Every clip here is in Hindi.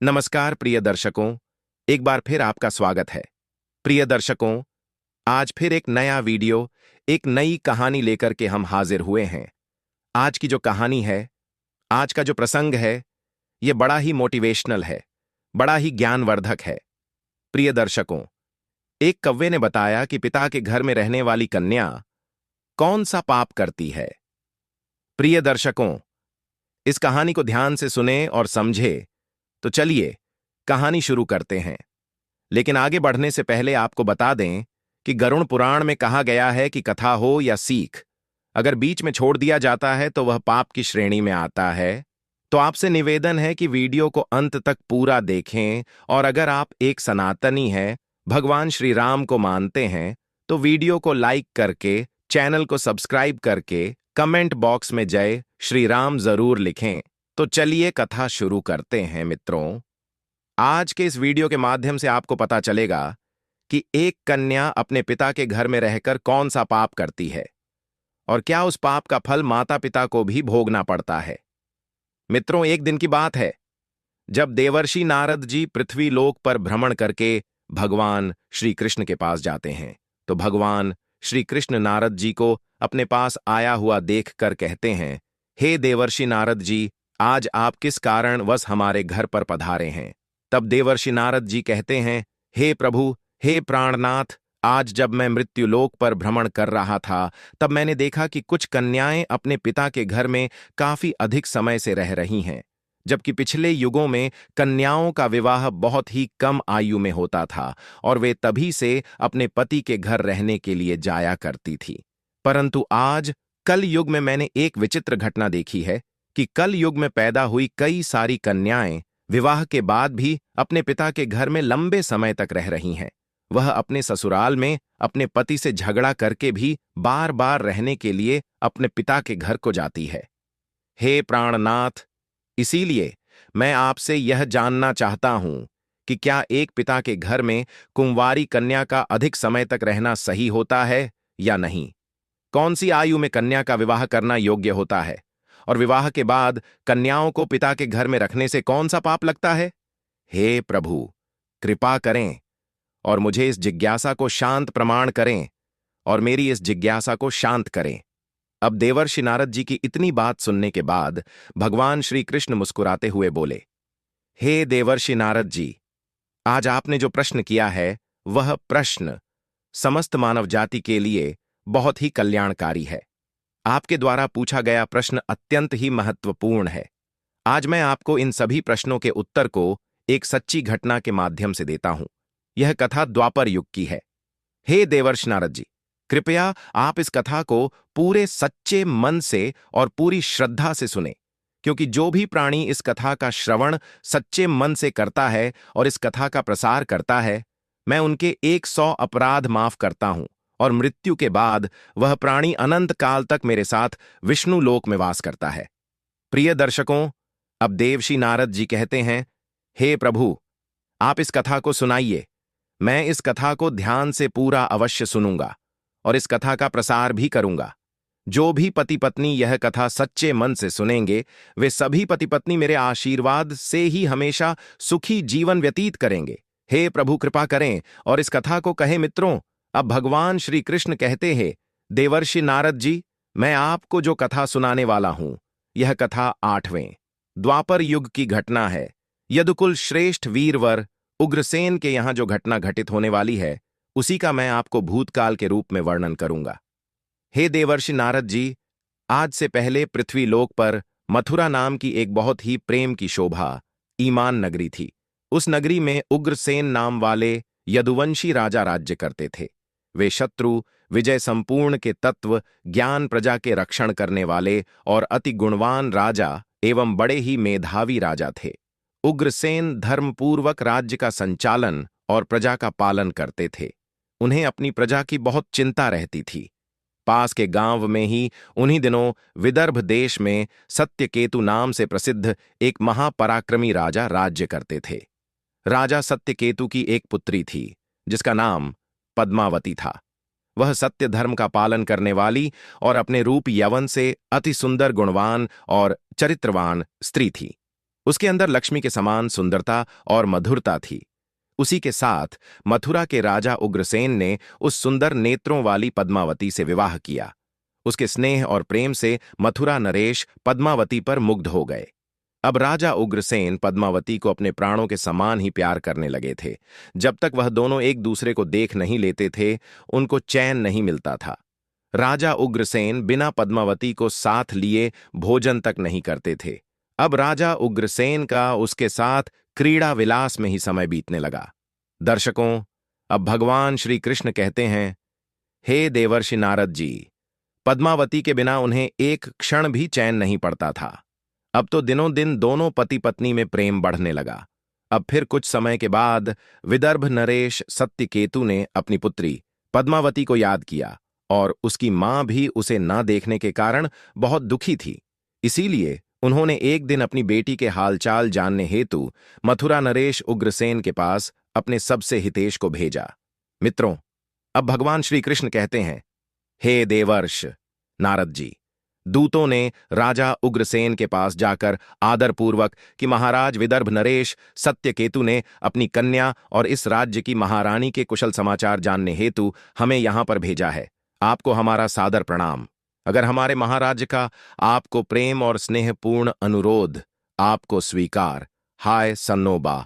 नमस्कार प्रिय दर्शकों, एक बार फिर आपका स्वागत है। प्रिय दर्शकों, आज फिर एक नया वीडियो, एक नई कहानी लेकर के हम हाजिर हुए हैं। आज की जो कहानी है, आज का जो प्रसंग है, ये बड़ा ही मोटिवेशनल है, बड़ा ही ज्ञानवर्धक है। प्रिय दर्शकों, एक कव्वे ने बताया कि पिता के घर में रहने वाली कन्या कौन सा पाप करती है। प्रिय दर्शकों, इस कहानी को ध्यान से सुने और समझे, तो चलिए कहानी शुरू करते हैं। लेकिन आगे बढ़ने से पहले आपको बता दें कि गरुड़ पुराण में कहा गया है कि कथा हो या सीख, अगर बीच में छोड़ दिया जाता है तो वह पाप की श्रेणी में आता है। तो आपसे निवेदन है कि वीडियो को अंत तक पूरा देखें, और अगर आप एक सनातनी हैं, भगवान श्री राम को मानते हैं, तो वीडियो को लाइक करके, चैनल को सब्सक्राइब करके, कमेंट बॉक्स में जय श्री राम जरूर लिखें। तो चलिए कथा शुरू करते हैं मित्रों। आज के इस वीडियो के माध्यम से आपको पता चलेगा कि एक कन्या अपने पिता के घर में रहकर कौन सा पाप करती है, और क्या उस पाप का फल माता पिता को भी भोगना पड़ता है। मित्रों, एक दिन की बात है जब देवर्षि नारद जी पृथ्वी लोक पर भ्रमण करके भगवान श्री कृष्ण के पास जाते हैं। तो भगवान श्री कृष्ण नारद जी को अपने पास आया हुआ देखकर कहते हैं, हे देवर्षि नारद जी, आज आप किस कारणवश हमारे घर पर पधारे हैं। तब देवर्षि नारद जी कहते हैं, हे प्रभु, हे प्राणनाथ, आज जब मैं मृत्युलोक पर भ्रमण कर रहा था, तब मैंने देखा कि कुछ कन्याएं अपने पिता के घर में काफी अधिक समय से रह रही हैं, जबकि पिछले युगों में कन्याओं का विवाह बहुत ही कम आयु में होता था और वे तभी से अपने पति के घर रहने के लिए जाया करती थी। परंतु आज कल युग में मैंने एक विचित्र घटना देखी है कि कल युग में पैदा हुई कई सारी कन्याएं विवाह के बाद भी अपने पिता के घर में लंबे समय तक रह रही हैं। वह अपने ससुराल में अपने पति से झगड़ा करके भी बार बार रहने के लिए अपने पिता के घर को जाती है। हे प्राणनाथ, इसीलिए मैं आपसे यह जानना चाहता हूं कि क्या एक पिता के घर में कुंवारी कन्या का अधिक समय तक रहना सही होता है या नहीं। कौन सी आयु में कन्या का विवाह करना योग्य होता है, और विवाह के बाद कन्याओं को पिता के घर में रखने से कौन सा पाप लगता है। हे प्रभु, कृपा करें और मुझे इस जिज्ञासा को शांत प्रमाण करें, और मेरी इस जिज्ञासा को शांत करें। अब देवर्षि नारद जी की इतनी बात सुनने के बाद भगवान श्री कृष्ण मुस्कुराते हुए बोले, हे देवर्षि नारद जी, आज आपने जो प्रश्न किया है वह प्रश्न समस्त मानव जाति के लिए बहुत ही कल्याणकारी है। आपके द्वारा पूछा गया प्रश्न अत्यंत ही महत्वपूर्ण है। आज मैं आपको इन सभी प्रश्नों के उत्तर को एक सच्ची घटना के माध्यम से देता हूं। यह कथा द्वापर युग की है। हे देवर्षि नारद जी, कृपया आप इस कथा को पूरे सच्चे मन से और पूरी श्रद्धा से सुने, क्योंकि जो भी प्राणी इस कथा का श्रवण सच्चे मन से करता है और इस कथा का प्रसार करता है, मैं उनके 100 अपराध माफ करता हूं, और मृत्यु के बाद वह प्राणी अनंत काल तक मेरे साथ विष्णु लोक में वास करता है। प्रिय दर्शकों, अब देवर्षि नारद जी कहते हैं, हे प्रभु, आप इस कथा को सुनाइए। मैं इस कथा को ध्यान से पूरा अवश्य सुनूंगा और इस कथा का प्रसार भी करूंगा। जो भी पति पत्नी यह कथा सच्चे मन से सुनेंगे, वे सभी पति पत्नी मेरे आशीर्वाद से ही हमेशा सुखी जीवन व्यतीत करेंगे। हे प्रभु, कृपा करें और इस कथा को कहे मित्रों। अब भगवान श्री कृष्ण कहते हैं, देवर्षि नारद जी, मैं आपको जो कथा सुनाने वाला हूं, यह कथा 8वें द्वापर युग की घटना है। यदुकुल श्रेष्ठ वीरवर उग्रसेन के यहां जो घटना घटित होने वाली है, उसी का मैं आपको भूतकाल के रूप में वर्णन करूंगा। हे देवर्षि नारद जी, आज से पहले पृथ्वी लोक पर मथुरा नाम की एक बहुत ही प्रेम की शोभा ईमान नगरी थी। उस नगरी में उग्रसेन नाम वाले यदुवंशी राजा राज्य करते थे। वे शत्रु विजय संपूर्ण के तत्व, ज्ञान, प्रजा के रक्षण करने वाले और अति गुणवान राजा एवं बड़े ही मेधावी राजा थे। उग्रसेन धर्मपूर्वक राज्य का संचालन और प्रजा का पालन करते थे। उन्हें अपनी प्रजा की बहुत चिंता रहती थी। पास के गांव में ही उन्हीं दिनों विदर्भ देश में सत्यकेतु नाम से प्रसिद्ध एक महापराक्रमी राजा राज्य करते थे। राजा सत्यकेतु की एक पुत्री थी जिसका नाम पद्मावती था। वह सत्य धर्म का पालन करने वाली और अपने रूप यौवन से अति सुंदर, गुणवान और चरित्रवान स्त्री थी। उसके अंदर लक्ष्मी के समान सुंदरता और मधुरता थी। उसी के साथ मथुरा के राजा उग्रसेन ने उस सुंदर नेत्रों वाली पद्मावती से विवाह किया। उसके स्नेह और प्रेम से मथुरा नरेश पद्मावती पर मुग्ध हो गए। अब राजा उग्रसेन पद्मावती को अपने प्राणों के समान ही प्यार करने लगे थे। जब तक वह दोनों एक दूसरे को देख नहीं लेते थे, उनको चैन नहीं मिलता था। राजा उग्रसेन बिना पद्मावती को साथ लिए भोजन तक नहीं करते थे। अब राजा उग्रसेन का उसके साथ क्रीड़ा विलास में ही समय बीतने लगा। दर्शकों, अब भगवान श्री कृष्ण कहते हैं, हे देवर्षि नारद जी, पद्मावती के बिना उन्हें एक क्षण भी चैन नहीं पड़ता था। अब तो दिनों दिन दोनों पति पत्नी में प्रेम बढ़ने लगा। अब फिर कुछ समय के बाद विदर्भ नरेश सत्यकेतु ने अपनी पुत्री पद्मावती को याद किया और उसकी मां भी उसे न देखने के कारण बहुत दुखी थी। इसीलिए उन्होंने एक दिन अपनी बेटी के हालचाल जानने हेतु मथुरा नरेश उग्रसेन के पास अपने सबसे हितेश को भेजा। मित्रों, अब भगवान श्री कृष्ण कहते हैं, हे देवर्ष नारद जी, दूतों ने राजा उग्रसेन के पास जाकर आदरपूर्वक कि महाराज विदर्भ नरेश सत्यकेतु ने अपनी कन्या और इस राज्य की महारानी के कुशल समाचार जानने हेतु हमें यहां पर भेजा है। आपको हमारा सादर प्रणाम। अगर हमारे महाराज का आपको प्रेम और स्नेहपूर्ण अनुरोध आपको स्वीकार हाय सन्नोबा,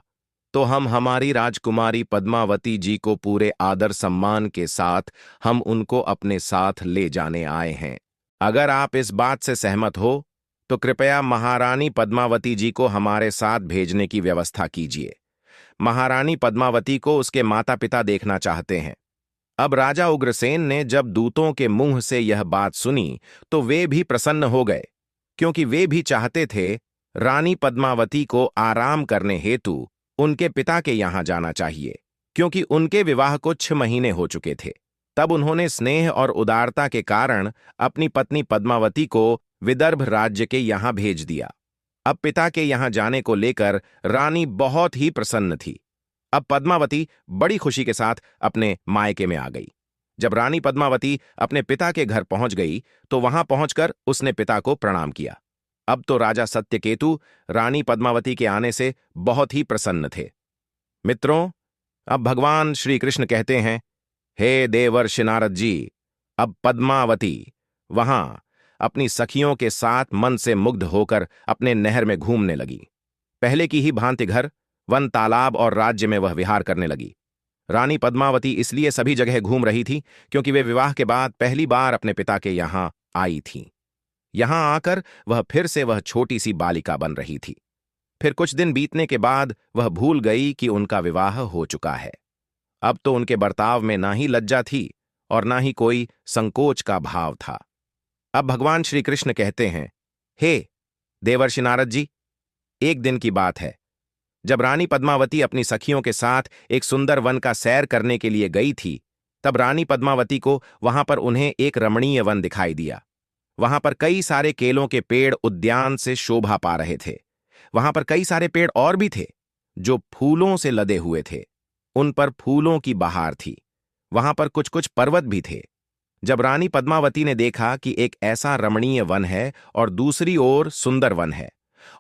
तो हम हमारी राजकुमारी पद्मावती जी को पूरे आदर सम्मान के साथ हम उनको अपने साथ ले जाने आए हैं। अगर आप इस बात से सहमत हो तो कृपया महारानी पद्मावती जी को हमारे साथ भेजने की व्यवस्था कीजिए। महारानी पद्मावती को उसके माता पिता देखना चाहते हैं। अब राजा उग्रसेन ने जब दूतों के मुंह से यह बात सुनी तो वे भी प्रसन्न हो गए, क्योंकि वे भी चाहते थे रानी पद्मावती को आराम करने हेतु उनके पिता के यहां जाना चाहिए, क्योंकि उनके विवाह को 6 महीने हो चुके थे। तब उन्होंने स्नेह और उदारता के कारण अपनी पत्नी पद्मावती को विदर्भ राज्य के यहां भेज दिया। अब पिता के यहां जाने को लेकर रानी बहुत ही प्रसन्न थी। अब पद्मावती बड़ी खुशी के साथ अपने मायके में आ गई। जब रानी पद्मावती अपने पिता के घर पहुंच गई तो वहां पहुंचकर उसने पिता को प्रणाम किया। अब तो राजा सत्यकेतु रानी पद्मावती के आने से बहुत ही प्रसन्न थे। मित्रों, अब भगवान श्री कृष्ण कहते हैं, हे देवर्षि नारद जी, अब पद्मावती वहां अपनी सखियों के साथ मन से मुग्ध होकर अपने नहर में घूमने लगी। पहले की ही भांति घर, वन, तालाब और राज्य में वह विहार करने लगी। रानी पद्मावती इसलिए सभी जगह घूम रही थी क्योंकि वे विवाह के बाद पहली बार अपने पिता के यहां आई थीं। यहां आकर वह फिर से वह छोटी सी बालिका बन रही थी। फिर कुछ दिन बीतने के बाद वह भूल गई कि उनका विवाह हो चुका है। अब तो उनके बर्ताव में ना ही लज्जा थी और ना ही कोई संकोच का भाव था। अब भगवान श्री कृष्ण कहते हैं, हे देवर्षि नारद जी, एक दिन की बात है, जब रानी पद्मावती अपनी सखियों के साथ एक सुंदर वन का सैर करने के लिए गई थी, तब रानी पद्मावती को वहां पर उन्हें एक रमणीय वन दिखाई दिया। वहां पर कई सारे केलों के पेड़ उद्यान से शोभा पा रहे थे। वहां पर कई सारे पेड़ और भी थे जो फूलों से लदे हुए थे। उन पर फूलों की बहार थी। वहां पर कुछ कुछ पर्वत भी थे। जब रानी पद्मावती ने देखा कि एक ऐसा रमणीय वन है और दूसरी ओर सुंदर वन है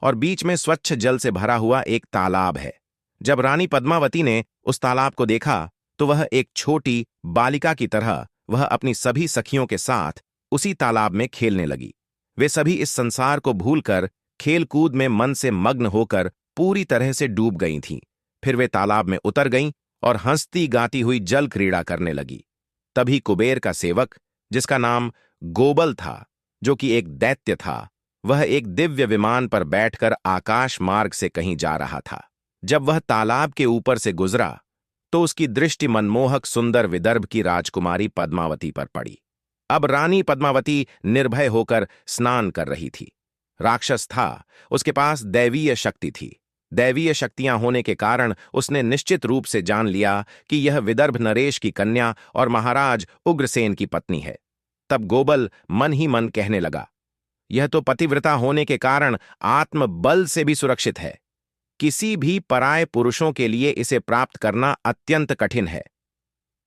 और बीच में स्वच्छ जल से भरा हुआ एक तालाब है, जब रानी पद्मावती ने उस तालाब को देखा तो वह एक छोटी बालिका की तरह वह अपनी सभी सखियों के साथ उसी तालाब में खेलने लगी। वे सभी इस संसार को भूलकर खेल कूद में मन से मग्न होकर पूरी तरह से डूब गई थीं। फिर वे तालाब में उतर गईं और हंसती गाती हुई जल क्रीड़ा करने लगी। तभी कुबेर का सेवक, जिसका नाम गोबल था, जो कि एक दैत्य था, वह एक दिव्य विमान पर बैठकर आकाश मार्ग से कहीं जा रहा था। जब वह तालाब के ऊपर से गुजरा तो उसकी दृष्टि मनमोहक सुंदर विदर्भ की राजकुमारी पद्मावती पर पड़ी। अब रानी पद्मावती निर्भय होकर स्नान कर रही थी। राक्षस था, उसके पास दैवीय शक्ति थी। दैवीय शक्तियां होने के कारण उसने निश्चित रूप से जान लिया कि यह विदर्भ नरेश की कन्या और महाराज उग्रसेन की पत्नी है। तब गोबल मन ही मन कहने लगा, यह तो पतिव्रता होने के कारण आत्मबल से भी सुरक्षित है। किसी भी पराये पुरुषों के लिए इसे प्राप्त करना अत्यंत कठिन है।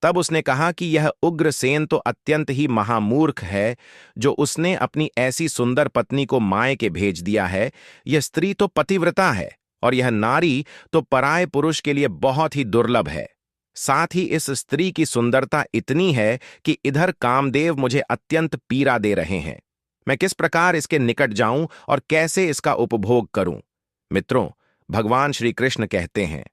तब उसने कहा कि यह उग्रसेन तो अत्यंत ही महामूर्ख है, जो उसने अपनी ऐसी सुंदर पत्नी को मायके भेज दिया है। यह स्त्री तो पतिव्रता है, और यह नारी तो पराये पुरुष के लिए बहुत ही दुर्लभ है। साथ ही इस स्त्री की सुंदरता इतनी है कि इधर कामदेव मुझे अत्यंत पीड़ा दे रहे हैं। मैं किस प्रकार इसके निकट जाऊं और कैसे इसका उपभोग करूं? मित्रों, भगवान श्री कृष्ण कहते हैं,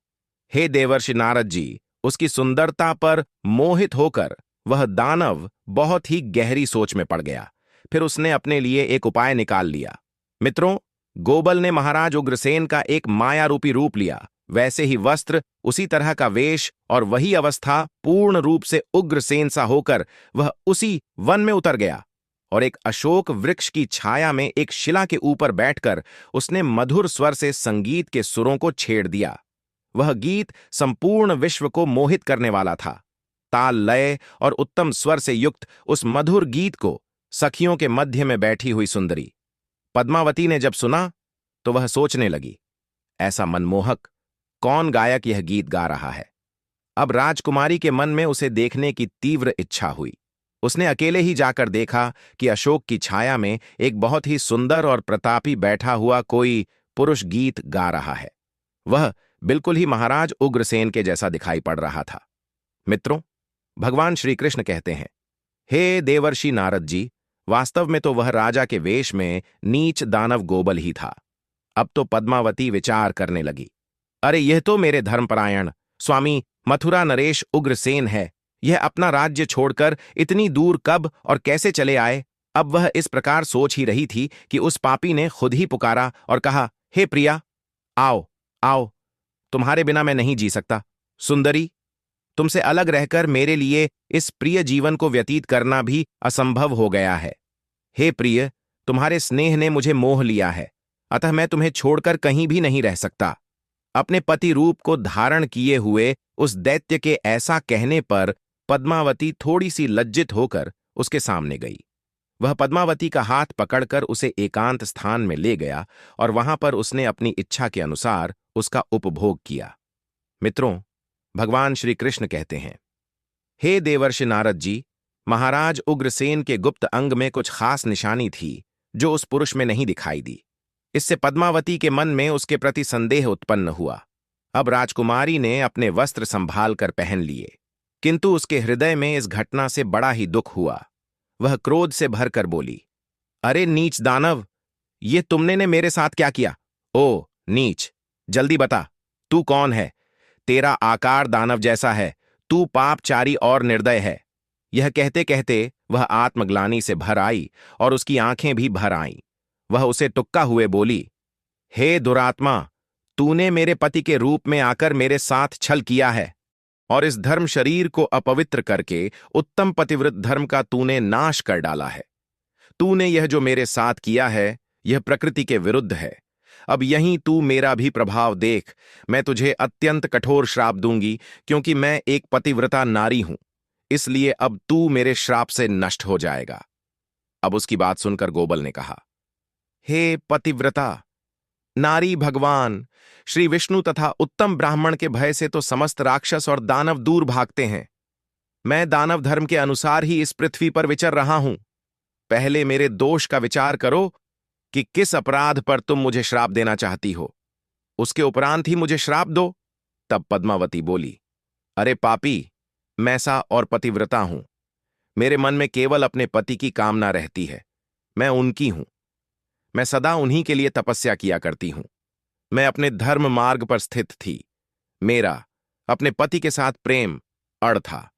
हे देवर्षि नारद जी, उसकी सुंदरता पर मोहित होकर वह दानव बहुत ही गहरी सोच में पड़ गया। फिर उसने अपने लिए एक उपाय निकाल लिया। मित्रों, गोबल ने महाराज उग्रसेन का एक माया रूपी रूप लिया। वैसे ही वस्त्र, उसी तरह का वेश और वही अवस्था, पूर्ण रूप से उग्रसेन सा होकर वह उसी वन में उतर गया और एक अशोक वृक्ष की छाया में एक शिला के ऊपर बैठकर उसने मधुर स्वर से संगीत के सुरों को छेड़ दिया। वह गीत संपूर्ण विश्व को मोहित करने वाला था। ताल, लय और उत्तम स्वर से युक्त उस मधुर गीत को सखियों के मध्य में बैठी हुई सुंदरी पद्मावती ने जब सुना तो वह सोचने लगी, ऐसा मनमोहक कौन गायक यह गीत गा रहा है? अब राजकुमारी के मन में उसे देखने की तीव्र इच्छा हुई। उसने अकेले ही जाकर देखा कि अशोक की छाया में एक बहुत ही सुंदर और प्रतापी बैठा हुआ कोई पुरुष गीत गा रहा है। वह बिल्कुल ही महाराज उग्रसेन के जैसा दिखाई पड़ रहा था। मित्रों, भगवान श्री कृष्ण कहते हैं, हे देवर्षि नारद जी, वास्तव में तो वह राजा के वेश में नीच दानव गोबल ही था। अब तो पद्मावती विचार करने लगी, अरे यह तो मेरे धर्मपरायण स्वामी मथुरा नरेश उग्रसेन है। यह अपना राज्य छोड़कर इतनी दूर कब और कैसे चले आए? अब वह इस प्रकार सोच ही रही थी कि उस पापी ने खुद ही पुकारा और कहा, हे प्रिया, आओ आओ, तुम्हारे बिना मैं नहीं जी सकता। सुंदरी, तुमसे अलग रहकर मेरे लिए इस प्रिय जीवन को व्यतीत करना भी असंभव हो गया है। हे प्रिय, तुम्हारे स्नेह ने मुझे मोह लिया है, अतः मैं तुम्हें छोड़कर कहीं भी नहीं रह सकता। अपने पति रूप को धारण किए हुए उस दैत्य के ऐसा कहने पर पद्मावती थोड़ी सी लज्जित होकर उसके सामने गई। वह पद्मावती का हाथ पकड़कर उसे एकांत स्थान में ले गया और वहां पर उसने अपनी इच्छा के अनुसार उसका उपभोग किया। मित्रों, भगवान श्री कृष्ण कहते हैं, हे देवर्षि नारद जी, महाराज उग्रसेन के गुप्त अंग में कुछ खास निशानी थी जो उस पुरुष में नहीं दिखाई दी। इससे पद्मावती के मन में उसके प्रति संदेह उत्पन्न हुआ। अब राजकुमारी ने अपने वस्त्र संभाल कर पहन लिए, किंतु उसके हृदय में इस घटना से बड़ा ही दुख हुआ। वह क्रोध से भरकर बोली, अरे नीच दानव, ये तुमने ने मेरे साथ क्या किया? ओ नीच, जल्दी बता, तू कौन है? तेरा आकार दानव जैसा है, तू पापचारी और निर्दय है। यह कहते कहते वह आत्मग्लानि से भर आई और उसकी आंखें भी भर आईं। वह उसे टुक्का हुए बोली, हे दुरात्मा, तूने मेरे पति के रूप में आकर मेरे साथ छल किया है और इस धर्म शरीर को अपवित्र करके उत्तम पतिव्रत धर्म का तूने नाश कर डाला है। तूने यह जो मेरे साथ किया है, यह प्रकृति के विरुद्ध है। अब यहीं तू मेरा भी प्रभाव देख। मैं तुझे अत्यंत कठोर श्राप दूंगी, क्योंकि मैं एक पतिव्रता नारी हूं, इसलिए अब तू मेरे श्राप से नष्ट हो जाएगा। अब उसकी बात सुनकर गोबल ने कहा, हे पतिव्रता नारी, भगवान श्री विष्णु तथा उत्तम ब्राह्मण के भय से तो समस्त राक्षस और दानव दूर भागते हैं। मैं दानव धर्म के अनुसार ही इस पृथ्वी पर विचर रहा हूं। पहले मेरे दोष का विचार करो कि किस अपराध पर तुम मुझे श्राप देना चाहती हो, उसके उपरांत ही मुझे श्राप दो। तब पद्मावती बोली, अरे पापी, मैं सा और पतिव्रता हूं। मेरे मन में केवल अपने पति की कामना रहती है। मैं उनकी हूं। मैं सदा उन्हीं के लिए तपस्या किया करती हूं। मैं अपने धर्म मार्ग पर स्थित थी। मेरा अपने पति के साथ प्रेम अड़ था,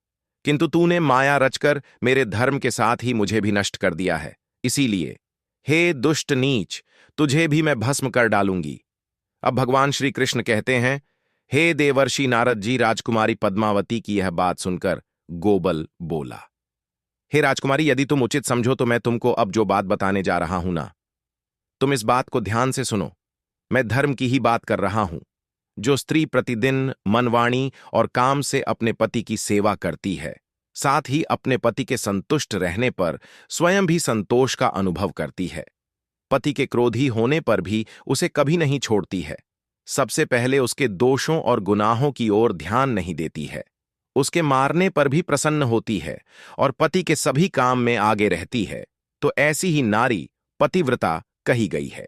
किंतु तूने माया रचकर मेरे धर्म के साथ ही मुझे भी नष्ट कर दिया है। इसीलिए हे दुष्ट नीच, तुझे भी मैं भस्म कर डालूंगी। अब भगवान श्री कृष्ण कहते हैं, हे देवर्षि नारद जी, राजकुमारी पद्मावती की यह बात सुनकर गोबल बोला, हे राजकुमारी, यदि तुम उचित समझो तो मैं तुमको अब जो बात बताने जा रहा हूं ना, तुम इस बात को ध्यान से सुनो। मैं धर्म की ही बात कर रहा हूं। जो स्त्री प्रतिदिन मनवाणी और काम से अपने पति की सेवा करती है, साथ ही अपने पति के संतुष्ट रहने पर स्वयं भी संतोष का अनुभव करती है, पति के क्रोधी होने पर भी उसे कभी नहीं छोड़ती है, सबसे पहले उसके दोषों और गुनाहों की ओर ध्यान नहीं देती है, उसके मारने पर भी प्रसन्न होती है और पति के सभी काम में आगे रहती है, तो ऐसी ही नारी पतिव्रता कही गई है।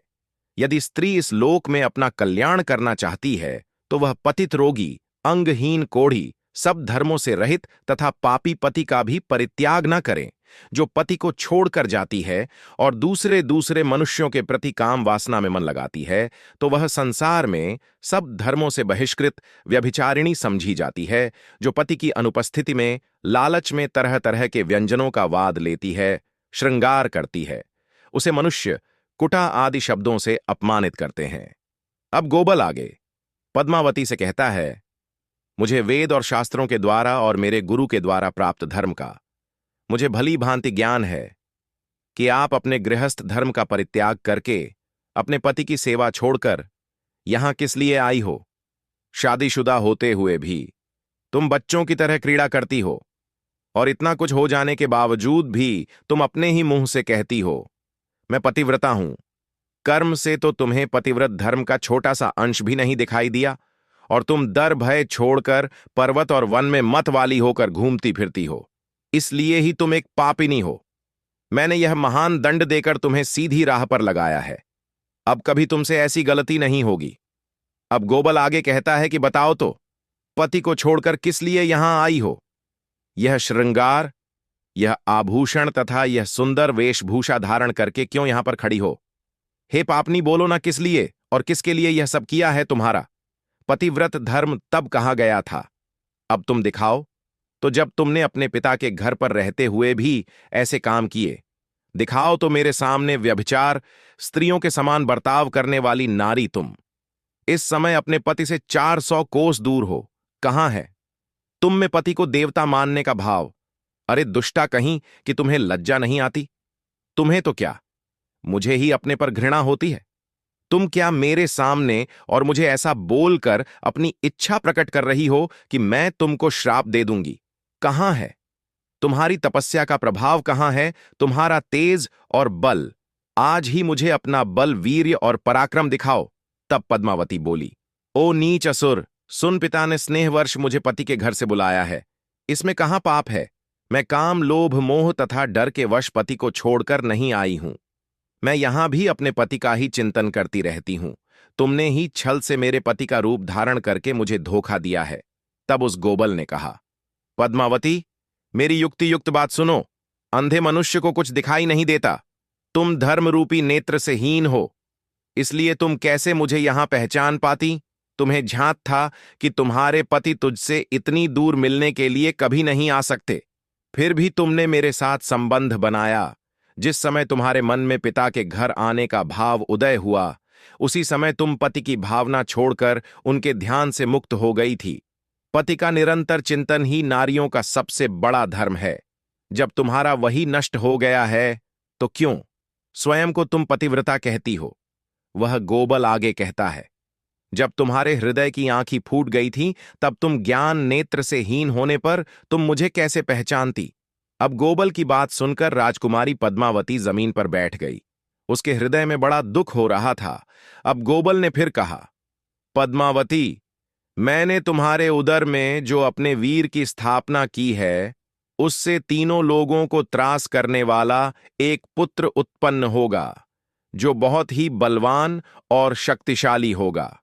यदि स्त्री इस लोक में अपना कल्याण करना चाहती है तो वह पतित रोगी, अंगहीन, कोढ़ी, सब धर्मों से रहित तथा पापी पति का भी परित्याग न करे, जो पति को छोड़कर जाती है और दूसरे दूसरे मनुष्यों के प्रति काम वासना में मन लगाती है, तो वह संसार में सब धर्मों से बहिष्कृत व्यभिचारिणी समझी जाती है, जो पति की अनुपस्थिति में लालच में तरह तरह के व्यंजनों का वाद लेती है, श्रृंगार करती है। उसे मनुष्य कुटा आदि शब्दों से अपमानित करते हैं। अब गोबल आगे पद्मावती से कहता है, मुझे वेद और शास्त्रों के द्वारा और मेरे गुरु के द्वारा प्राप्त धर्म का मुझे भली भांति ज्ञान है कि आप अपने गृहस्थ धर्म का परित्याग करके अपने पति की सेवा छोड़कर यहां किस लिए आई हो। शादीशुदा होते हुए भी तुम बच्चों की तरह क्रीड़ा करती हो और इतना कुछ हो जाने के बावजूद भी तुम अपने ही मुंह से कहती हो, मैं पतिव्रता हूं। कर्म से तो तुम्हें पतिव्रत धर्म का छोटा सा अंश भी नहीं दिखाई दिया और तुम डर भय छोड़कर पर्वत और वन में मत वाली होकर घूमती फिरती हो। इसलिए ही तुम एक पापिनी हो। मैंने यह महान दंड देकर तुम्हें सीधी राह पर लगाया है। अब कभी तुमसे ऐसी गलती नहीं होगी। अब गोबल आगे कहता है कि बताओ तो, पति को छोड़कर किस लिए यहां आई हो? यह श्रृंगार, यह आभूषण तथा यह सुंदर वेशभूषा धारण करके क्यों यहां पर खड़ी हो? हे पापनी, बोलो ना, किस लिए और किसके लिए यह सब किया है तुम्हारा? पतिव्रत धर्म तब कहा गया था, अब तुम दिखाओ तो, जब तुमने अपने पिता के घर पर रहते हुए भी ऐसे काम किए। दिखाओ तो मेरे सामने व्यभिचार, स्त्रियों के समान बर्ताव करने वाली नारी तुम इस समय अपने पति से 400 कोस दूर हो, कहां है तुम में पति को देवता मानने का भाव? अरे दुष्टा कहीं, कि तुम्हें लज्जा नहीं आती? तुम्हें तो क्या, मुझे ही अपने पर घृणा होती है। तुम क्या मेरे सामने और मुझे ऐसा बोलकर अपनी इच्छा प्रकट कर रही हो कि मैं तुमको श्राप दे दूंगी? कहां है तुम्हारी तपस्या का प्रभाव? कहां है तुम्हारा तेज और बल? आज ही मुझे अपना बल, वीर्य और पराक्रम दिखाओ। तब पद्मावती बोली, ओ नीच असुर, सुन, पिता ने स्नेहवर्ष मुझे पति के घर से बुलाया है। इसमें कहां पाप है? मैं काम, लोभ, मोह तथा डर के वश पति को छोड़कर नहीं आई हूं। मैं यहां भी अपने पति का ही चिंतन करती रहती हूं। तुमने ही छल से मेरे पति का रूप धारण करके मुझे धोखा दिया है। तब उस गोबल ने कहा, पद्मावती, मेरी युक्ति युक्त बात सुनो। अंधे मनुष्य को कुछ दिखाई नहीं देता। तुम धर्म रूपी नेत्र से हीन हो, इसलिए तुम कैसे मुझे यहां पहचान पाती? तुम्हें झांत था कि तुम्हारे पति तुझसे इतनी दूर मिलने के लिए कभी नहीं आ सकते, फिर भी तुमने मेरे साथ संबंध बनाया। जिस समय तुम्हारे मन में पिता के घर आने का भाव उदय हुआ, उसी समय तुम पति की भावना छोड़कर उनके ध्यान से मुक्त हो गई थी। पति का निरंतर चिंतन ही नारियों का सबसे बड़ा धर्म है। जब तुम्हारा वही नष्ट हो गया है तो क्यों स्वयं को तुम पतिव्रता कहती हो? वह गोबल आगे कहता है, जब तुम्हारे हृदय की आंखें फूट गई थीं, तब तुम ज्ञान नेत्र से हीन होने पर तुम मुझे कैसे पहचानती? अब गोबल की बात सुनकर राजकुमारी पद्मावती जमीन पर बैठ गई। उसके हृदय में बड़ा दुख हो रहा था। अब गोबल ने फिर कहा, पद्मावती, मैंने तुम्हारे उदर में जो अपने वीर की स्थापना की है, उससे तीनों लोगों को त्रास करने वाला एक पुत्र उत्पन्न होगा, जो बहुत ही बलवान और शक्तिशाली होगा।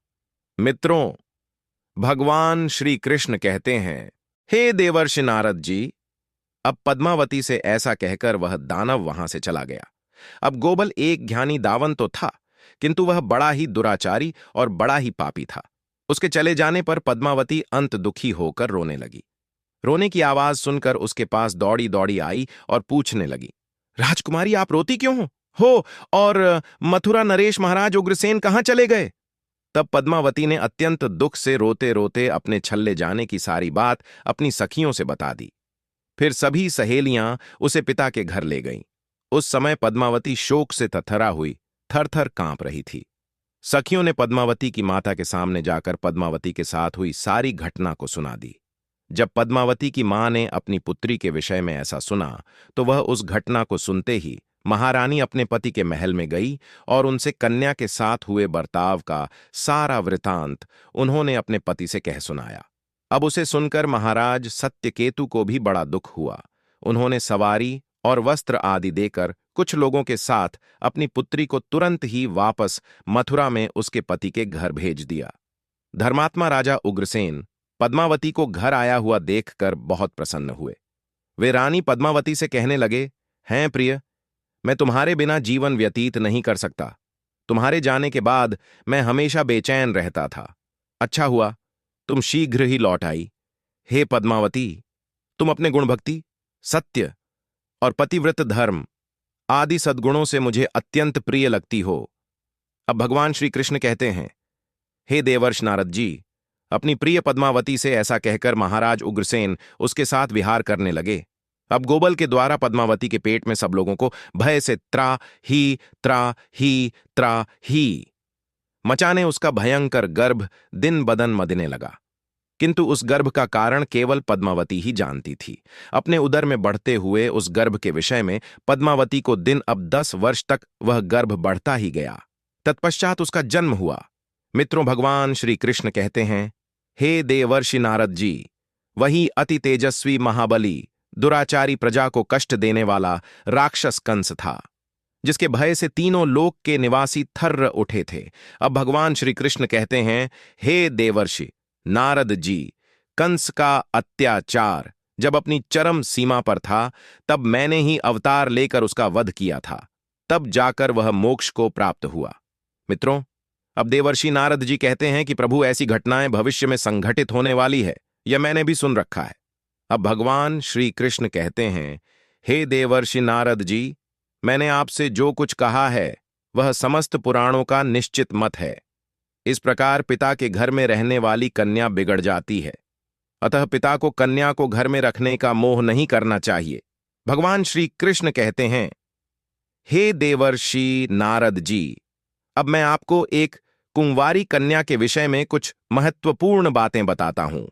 मित्रों, भगवान श्री कृष्ण कहते हैं, हे देवर्षि नारद जी। अब पद्मावती से ऐसा कहकर वह दानव वहां से चला गया। अब गोबल एक ज्ञानी दावन तो था, किंतु वह बड़ा ही दुराचारी और बड़ा ही पापी था। उसके चले जाने पर पद्मावती अंत दुखी होकर रोने लगी। रोने की आवाज सुनकर उसके पास दौड़ी दौड़ी आई और पूछने लगी, राजकुमारी, आप रोती क्यों हो? और मथुरा नरेश महाराज उग्रसेन कहां चले गए? तब पद्मावती ने अत्यंत दुख से रोते रोते अपने छल्ले जाने की सारी बात अपनी सखियों से बता दी। फिर सभी सहेलियां उसे पिता के घर ले गईं। उस समय पद्मावती शोक से थरथरा हुई, थर-थर कांप रही थी। सखियों ने पद्मावती की माता के सामने जाकर पद्मावती के साथ हुई सारी घटना को सुना दी। जब पद्मावती की मां ने अपनी पुत्री के विषय में ऐसा सुना, तो वह उस घटना को सुनते ही महारानी अपने पति के महल में गई और उनसे कन्या के साथ हुए बर्ताव का सारा वृतांत उन्होंने अपने पति से कह सुनाया। अब उसे सुनकर महाराज सत्यकेतु को भी बड़ा दुख हुआ। उन्होंने सवारी और वस्त्र आदि देकर कुछ लोगों के साथ अपनी पुत्री को तुरंत ही वापस मथुरा में उसके पति के घर भेज दिया। धर्मात्मा राजा उग्रसेन पद्मावती को घर आया हुआ देखकर बहुत प्रसन्न हुए। वे रानी पद्मावती से कहने लगे, हैं प्रिय, मैं तुम्हारे बिना जीवन व्यतीत नहीं कर सकता। तुम्हारे जाने के बाद मैं हमेशा बेचैन रहता था। अच्छा हुआ तुम शीघ्र ही लौट आई। हे पद्मावती, तुम अपने गुणभक्ति, सत्य और पतिव्रत धर्म आदि सद्गुणों से मुझे अत्यंत प्रिय लगती हो। अब भगवान श्री कृष्ण कहते हैं, हे देवर्ष नारद जी, अपनी प्रिय पद्मावती से ऐसा कहकर महाराज उग्रसेन उसके साथ विहार करने लगे। अब गोबल के द्वारा पद्मावती के पेट में सब लोगों को भय से त्रा ही मचाने उसका भयंकर गर्भ दिन बदन मदने लगा। किंतु उस गर्भ का कारण केवल पद्मावती ही जानती थी। अपने उदर में बढ़ते हुए उस गर्भ के विषय में पद्मावती को दिन अब 10 वर्ष तक वह गर्भ बढ़ता ही गया। तत्पश्चात उसका जन्म हुआ। मित्रों, भगवान श्री कृष्ण कहते हैं, हे देवर्षि नारद जी, वही अति तेजस्वी महाबली दुराचारी प्रजा को कष्ट देने वाला राक्षस कंस था, जिसके भय से तीनों लोक के निवासी थर्र उठे थे। अब भगवान श्री कृष्ण कहते हैं, हे देवर्षि नारद जी, कंस का अत्याचार जब अपनी चरम सीमा पर था, तब मैंने ही अवतार लेकर उसका वध किया था। तब जाकर वह मोक्ष को प्राप्त हुआ। मित्रों, अब देवर्षि नारद जी कहते हैं कि प्रभु, ऐसी घटनाएं भविष्य में संघटित होने वाली है, यह मैंने भी सुन रखा है। अब भगवान श्री कृष्ण कहते हैं, हे देवर्षि नारद जी, मैंने आपसे जो कुछ कहा है वह समस्त पुराणों का निश्चित मत है। इस प्रकार पिता के घर में रहने वाली कन्या बिगड़ जाती है। अतः पिता को कन्या को घर में रखने का मोह नहीं करना चाहिए। भगवान श्री कृष्ण कहते हैं, हे देवर्षि नारद जी, अब मैं आपको एक कुंवारी कन्या के विषय में कुछ महत्वपूर्ण बातें बताता हूं।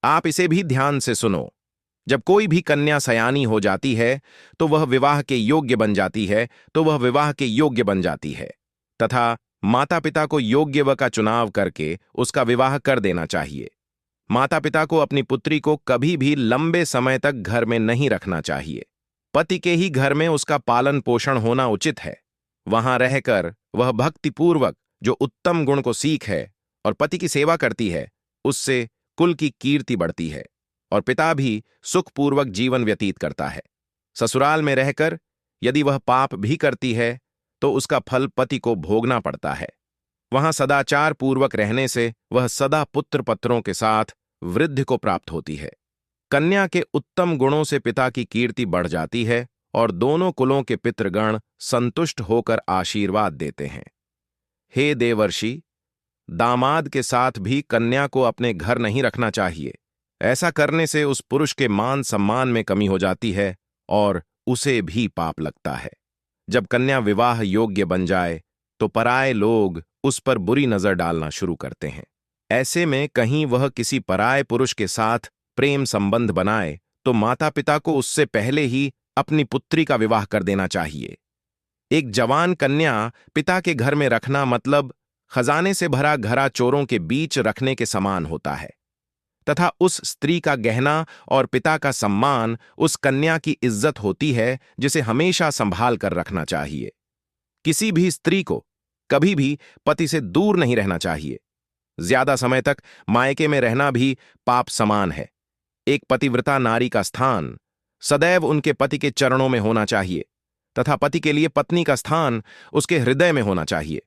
आप इसे भी ध्यान से सुनो। जब कोई भी कन्या सयानी हो जाती है तो वह विवाह के योग्य बन जाती है, तथा माता पिता को योग्य व का चुनाव करके उसका विवाह कर देना चाहिए। माता पिता को अपनी पुत्री को कभी भी लंबे समय तक घर में नहीं रखना चाहिए। पति के ही घर में उसका पालन पोषण होना उचित है। वहां रहकर वह भक्तिपूर्वक जो उत्तम गुण को सीख है और पति की सेवा करती है, उससे कुल की कीर्ति बढ़ती है और पिता भी सुखपूर्वक जीवन व्यतीत करता है। ससुराल में रहकर यदि वह पाप भी करती है तो उसका फल पति को भोगना पड़ता है। वहां सदाचार पूर्वक रहने से वह सदा पुत्र पत्रों के साथ वृद्धि को प्राप्त होती है। कन्या के उत्तम गुणों से पिता की कीर्ति बढ़ जाती है और दोनों कुलों के पितृगण संतुष्ट होकर आशीर्वाद देते हैं। हे देवर्षि, दामाद के साथ भी कन्या को अपने घर नहीं रखना चाहिए। ऐसा करने से उस पुरुष के मान सम्मान में कमी हो जाती है और उसे भी पाप लगता है। जब कन्या विवाह योग्य बन जाए तो पराये लोग उस पर बुरी नजर डालना शुरू करते हैं। ऐसे में कहीं वह किसी पराये पुरुष के साथ प्रेम संबंध बनाए तो माता पिता को उससे पहले ही अपनी पुत्री का विवाह कर देना चाहिए। एक जवान कन्या पिता के घर में रखना मतलब खजाने से भरा घड़ा चोरों के बीच रखने के समान होता है, तथा उस स्त्री का गहना और पिता का सम्मान उस कन्या की इज्जत होती है, जिसे हमेशा संभाल कर रखना चाहिए। किसी भी स्त्री को कभी भी पति से दूर नहीं रहना चाहिए। ज्यादा समय तक मायके में रहना भी पाप समान है। एक पतिव्रता नारी का स्थान सदैव उनके पति के चरणों में होना चाहिए तथा पति के लिए पत्नी का स्थान उसके हृदय में होना चाहिए।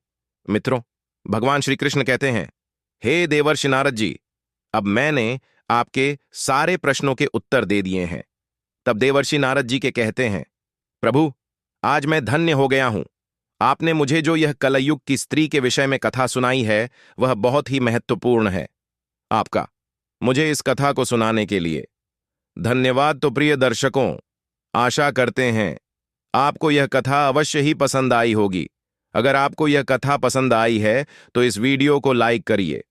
मित्रों, भगवान श्री कृष्ण कहते हैं, हे देवर्षि नारद जी, अब मैंने आपके सारे प्रश्नों के उत्तर दे दिए हैं। तब देवर्षि नारद जी के कहते हैं, प्रभु, आज मैं धन्य हो गया हूं। आपने मुझे जो यह कलयुग की स्त्री के विषय में कथा सुनाई है वह बहुत ही महत्वपूर्ण है। आपका मुझे इस कथा को सुनाने के लिए धन्यवाद। तो प्रिय दर्शकों, आशा करते हैं आपको यह कथा अवश्य ही पसंद आई होगी। अगर आपको यह कथा पसंद आई है तो इस वीडियो को लाइक करिए,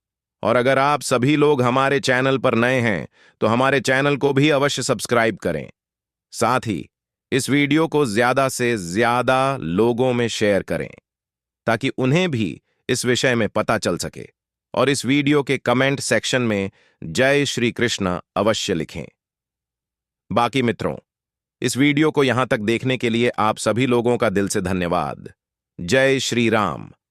और अगर आप सभी लोग हमारे चैनल पर नए हैं तो हमारे चैनल को भी अवश्य सब्सक्राइब करें। साथ ही इस वीडियो को ज्यादा से ज्यादा लोगों में शेयर करें ताकि उन्हें भी इस विषय में पता चल सके। और इस वीडियो के कमेंट सेक्शन में जय श्री कृष्ण अवश्य लिखें। बाकी मित्रों, इस वीडियो को यहां तक देखने के लिए आप सभी लोगों का दिल से धन्यवाद। जय श्री राम।